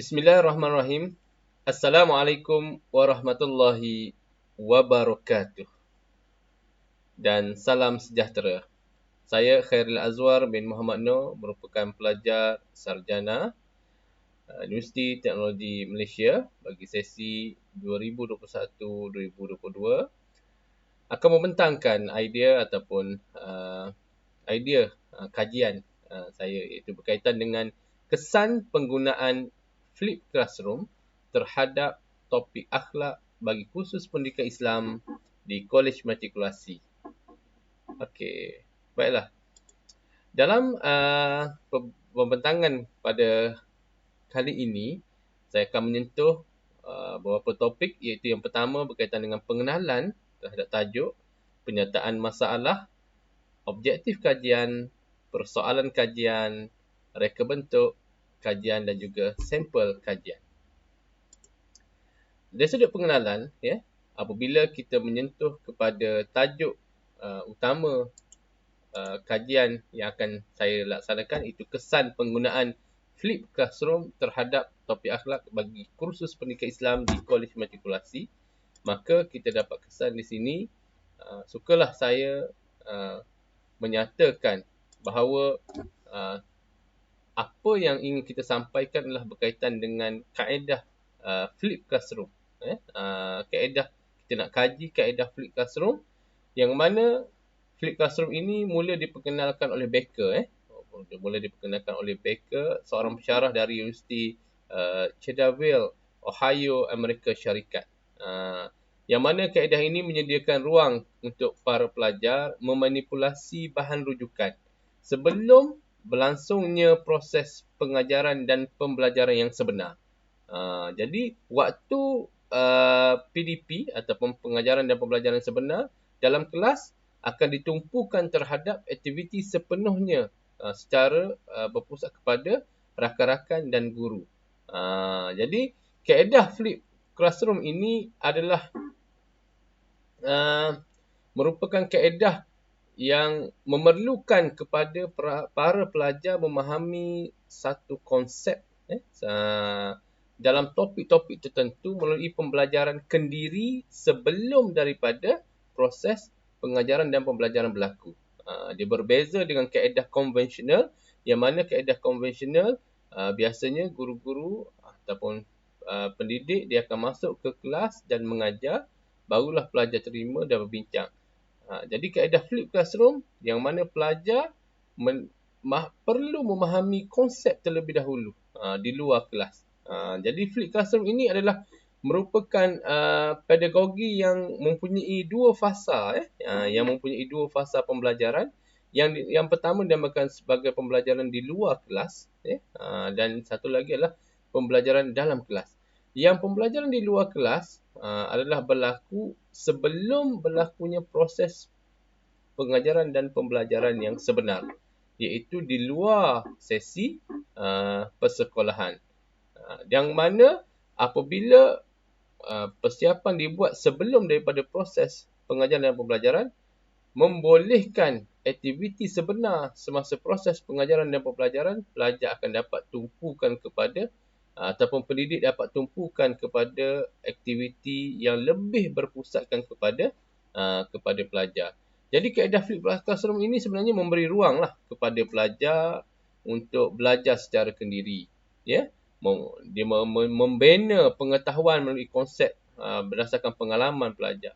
Bismillahirrahmanirrahim. Assalamualaikum warahmatullahi wabarakatuh. Dan salam sejahtera. Saya Khairil Azwar bin Muhammad Noor, merupakan pelajar sarjana Universiti Teknologi Malaysia bagi sesi 2021-2022. Akan membentangkan idea ataupun idea kajian saya, iaitu berkaitan dengan kesan penggunaan Flipped Classroom terhadap topik akhlak bagi kursus pendidikan Islam di Kolej Matrikulasi. Okey, baiklah. Dalam pembentangan pada kali ini, saya akan menyentuh beberapa topik, iaitu yang pertama berkaitan dengan pengenalan terhadap tajuk, penyataan masalah, objektif kajian, persoalan kajian, reka bentuk kajian dan juga sampel kajian. Dari sudut pengenalan, apabila kita menyentuh kepada tajuk utama kajian yang akan saya laksanakan, itu kesan penggunaan Flipped Classroom terhadap topik akhlak bagi kursus pendidikan Islam di Kolej Matrikulasi, maka kita dapat kesan di sini, sukalah saya menyatakan bahawa apa yang ingin kita sampaikan adalah berkaitan dengan kaedah Flipped Classroom. Kaedah, kita nak kaji kaedah Flipped Classroom, yang mana Flipped Classroom ini mula diperkenalkan oleh Becker. Seorang pensyarah dari Universiti Cedarville, Ohio, Amerika Syarikat. Yang mana kaedah ini menyediakan ruang untuk para pelajar memanipulasi bahan rujukan sebelum berlangsungnya proses pengajaran dan pembelajaran yang sebenar. Jadi, waktu PDP ataupun pengajaran dan pembelajaran sebenar dalam kelas akan ditumpukan terhadap aktiviti sepenuhnya secara berpusat kepada rakan-rakan dan guru. Jadi, kaedah Flipped Classroom ini adalah merupakan kaedah yang memerlukan kepada para pelajar memahami satu konsep dalam topik-topik tertentu melalui pembelajaran kendiri sebelum daripada proses pengajaran dan pembelajaran berlaku. Dia berbeza dengan kaedah konvensional, yang mana kaedah konvensional biasanya guru-guru ataupun pendidik dia akan masuk ke kelas dan mengajar, barulah pelajar terima dan berbincang. Jadi kaedah Flipped Classroom yang mana pelajar perlu memahami konsep terlebih dahulu di luar kelas. Jadi Flipped Classroom ini adalah merupakan pedagogi yang mempunyai dua fasa pembelajaran. Yang pertama dinamakan sebagai pembelajaran di luar kelas, dan satu lagi adalah pembelajaran dalam kelas. Yang pembelajaran di luar kelas adalah berlaku sebelum berlakunya proses pengajaran dan pembelajaran yang sebenar, iaitu di luar sesi persekolahan. Yang mana apabila persiapan dibuat sebelum daripada proses pengajaran dan pembelajaran, membolehkan aktiviti sebenar semasa proses pengajaran dan pembelajaran, pelajar akan dapat tumpukan kepada ataupun pendidik dapat tumpukan kepada aktiviti yang lebih berpusatkan kepada pelajar. Jadi kaedah Flipped Classroom ini sebenarnya memberi ruanglah kepada pelajar untuk belajar secara kendiri. Dia membina pengetahuan melalui konsep berdasarkan pengalaman pelajar.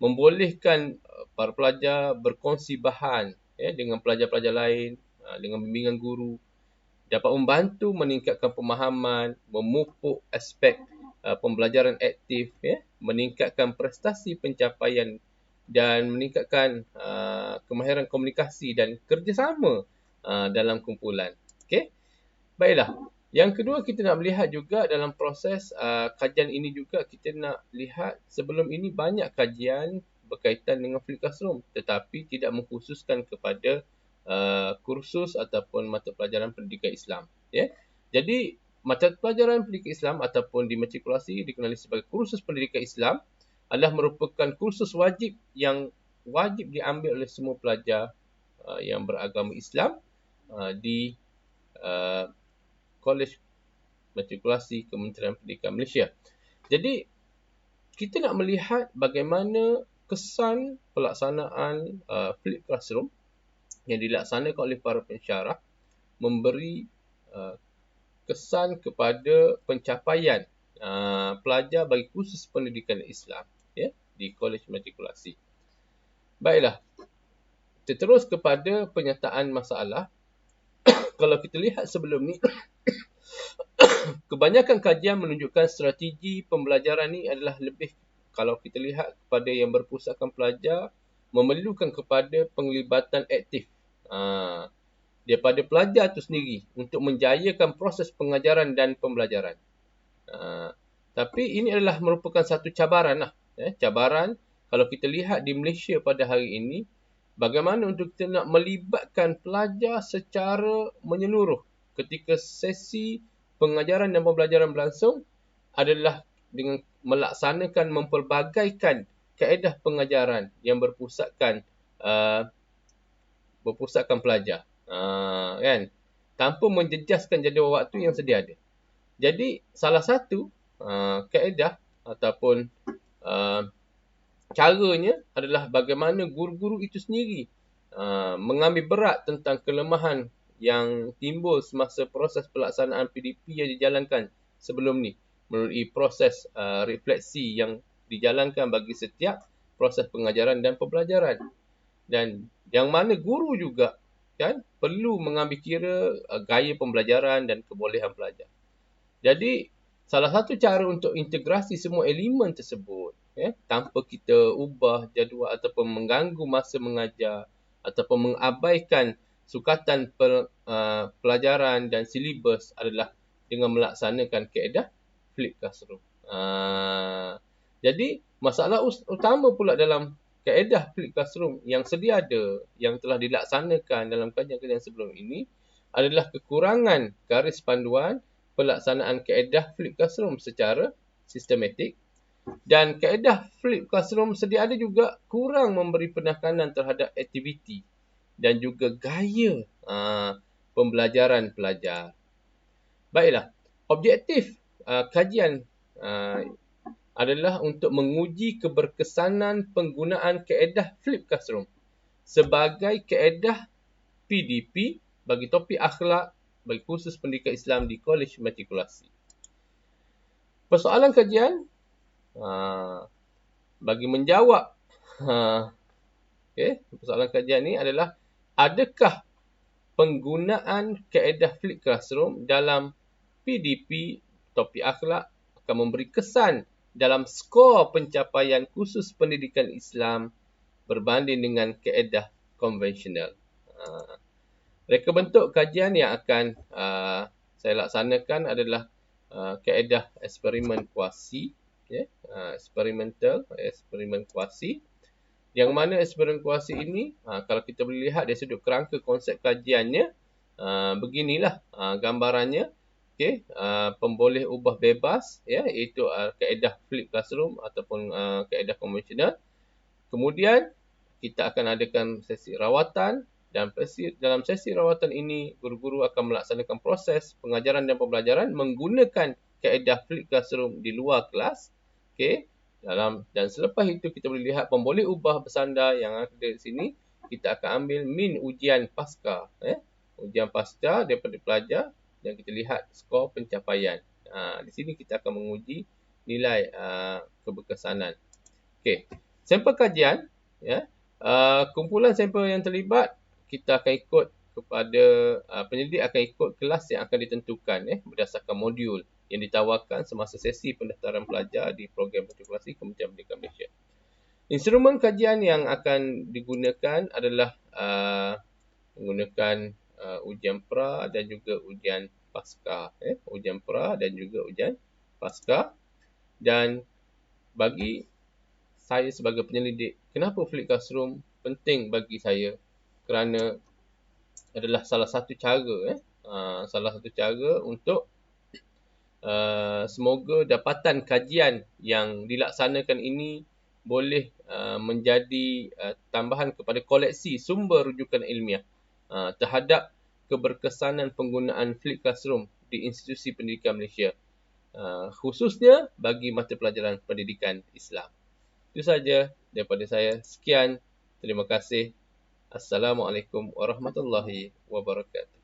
Membolehkan para pelajar berkongsi bahan dengan pelajar-pelajar lain, dengan bimbingan guru. Dapat membantu meningkatkan pemahaman, memupuk aspek pembelajaran aktif, meningkatkan prestasi pencapaian dan meningkatkan kemahiran komunikasi dan kerjasama dalam kumpulan. Okey. Baiklah. Yang kedua, kita nak melihat juga dalam proses kajian ini juga, kita nak lihat sebelum ini banyak kajian berkaitan dengan Flipped Classroom, tetapi tidak mengkhususkan kepada kursus ataupun mata pelajaran pendidikan Islam. Jadi, mata pelajaran pendidikan Islam ataupun di matrikulasi dikenali sebagai kursus pendidikan Islam adalah merupakan kursus wajib yang wajib diambil oleh semua pelajar yang beragama Islam di Kolej Matrikulasi Kementerian Pendidikan Malaysia. Jadi, kita nak melihat bagaimana kesan pelaksanaan Flip Classroom yang dilaksanakan oleh para pensyarah memberi kesan kepada pencapaian pelajar bagi kursus pendidikan Islam di Kolej Matrikulasi. Baiklah, kita terus kepada penyataan masalah. Kalau kita lihat sebelum ni, kebanyakan kajian menunjukkan strategi pembelajaran ni adalah lebih, kalau kita lihat kepada yang berpusatkan pelajar, memerlukan kepada penglibatan aktif daripada pelajar itu sendiri untuk menjayakan proses pengajaran dan pembelajaran. Tapi ini adalah merupakan satu cabaran lah. Cabaran kalau kita lihat di Malaysia pada hari ini, bagaimana untuk kita nak melibatkan pelajar secara menyeluruh ketika sesi pengajaran dan pembelajaran berlangsung adalah dengan melaksanakan mempelbagaikan kaedah pengajaran yang berpusatkan pelajar. Kan? Tanpa menjejaskan jadual waktu yang sedia ada. Jadi salah satu kaedah ataupun caranya adalah bagaimana guru-guru itu sendiri mengambil berat tentang kelemahan yang timbul semasa proses pelaksanaan PDP yang dijalankan sebelum ni melalui proses refleksi yang dijalankan bagi setiap proses pengajaran dan pembelajaran. Dan yang mana guru juga kan perlu mengambil kira gaya pembelajaran dan kebolehan pelajar. Jadi salah satu cara untuk integrasi semua elemen tersebut tanpa kita ubah jadual ataupun mengganggu masa mengajar ataupun mengabaikan sukatan pelajaran dan silibus adalah dengan melaksanakan kaedah Flip Classroom. Jadi masalah utama pula dalam kaedah Flip Classroom yang sedia ada, yang telah dilaksanakan dalam kajian-kajian sebelum ini adalah kekurangan garis panduan pelaksanaan kaedah Flip Classroom secara sistematik, dan kaedah Flip Classroom sedia ada juga kurang memberi penekanan terhadap aktiviti dan juga gaya pembelajaran pelajar. Baiklah, objektif kajian adalah untuk menguji keberkesanan penggunaan kaedah Flip Classroom sebagai kaedah PDP bagi topik akhlak bagi kursus pendidikan Islam di Kolej Matrikulasi. Persoalan kajian bagi menjawab persoalan kajian ni adalah, adakah penggunaan kaedah Flip Classroom dalam PDP topik akhlak akan memberi kesan dalam skor pencapaian kursus pendidikan Islam berbanding dengan kaedah konvensional. Reka bentuk kajian yang akan saya laksanakan adalah kaedah eksperimen kuasi, eksperimen kuasi, yang mana eksperimen kuasi ini kalau kita boleh lihat dari sudut kerangka konsep kajiannya, beginilah gambarannya. Pemboleh ubah bebas, iaitu kaedah Flip Classroom ataupun kaedah konvensional. Kemudian kita akan adakan sesi rawatan, dan dalam sesi rawatan ini guru-guru akan melaksanakan proses pengajaran dan pembelajaran menggunakan kaedah Flip Classroom di luar kelas. Dan selepas itu kita boleh lihat pemboleh ubah bersandar yang ada di sini. Kita akan ambil min ujian pasca, ujian pasca daripada pelajar, dan kita lihat skor pencapaian. Di sini kita akan menguji nilai keberkesanan. Sampel kajian, kumpulan sampel yang terlibat, kita akan ikut kepada penyelidik akan ikut kelas yang akan ditentukan berdasarkan modul yang ditawarkan semasa sesi pendaftaran pelajar di program matrikulasi Kementerian Pendidikan Malaysia. Instrumen kajian yang akan digunakan adalah menggunakan ujian pra dan juga ujian pasca. Ujian pra dan juga ujian pasca. Dan bagi saya sebagai penyelidik, kenapa Flip Classroom penting bagi saya? Kerana adalah salah satu cara untuk semoga dapatan kajian yang dilaksanakan ini boleh menjadi tambahan kepada koleksi sumber rujukan ilmiah terhadap keberkesanan penggunaan Flip Classroom di institusi pendidikan Malaysia. Khususnya bagi mata pelajaran pendidikan Islam. Itu saja daripada saya. Sekian. Terima kasih. Assalamualaikum warahmatullahi wabarakatuh.